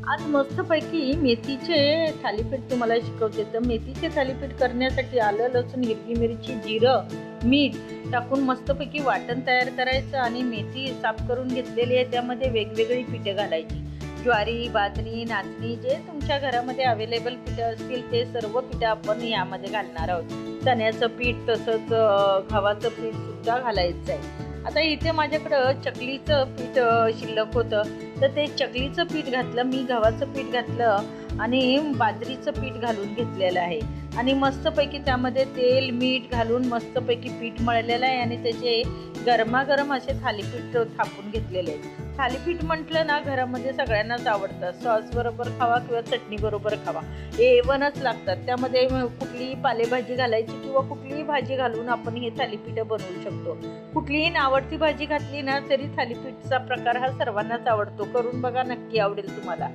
आज मस्तपैकी मेथीचे थालीपीठ तुम्हाला शिकवते. तर मेथीचे थालीपीठ करण्यासाठी आलं, लसूण, हिरवी मिरची, जिरं, मीठ टाकून मस्तपैकी वाटण तयार करायचं आणि मेथी साफ करून घेतलेली आहे. त्यामध्ये वेगवेगळी पिठं घालायची. ज्वारी, बाजरी, नाचणी जे तुमच्या घरामध्ये अवेलेबल पिठं असतील ते सर्व पिठं आपण यामध्ये घालणार आहोत. चण्याचं पीठ तसंच गव्हाचं पीठसुद्धा घालायचं आहे. आता इथे माझ्याकडं चकलीचं पीठ शिल्लक होतं, तर ते चकलीचं पीठ घातलं, मी गव्हाचं पीठ घातलं आणि बाजरीचं पीठ घालून घेतलेलं आहे आणि मस्तपैकी त्यामध्ये तेल मीठ घालून मस्तपैकी पीठ मळलेलं आहे आणि त्याचे गरमागरम असे थालीपीठ थापून घेतलेले आहेत. थालीपीठ म्हटलं ना घरामध्ये सगळ्यांनाच आवडतं. सॉस बरोबर खावा किंवा चटणी बरोबर खावा, एवनच लागतात. त्यामध्ये कुठलीही पालेभाजी घालायची किंवा कुठलीही भाजी घालून आपण हे थालीपीठं बनवू शकतो. कुठलीही आवडती भाजी घातली ना तरी थालीपीठचा प्रकार हा सर्वांनाच आवडतो. करून बघा, नक्की आवडेल तुम्हाला.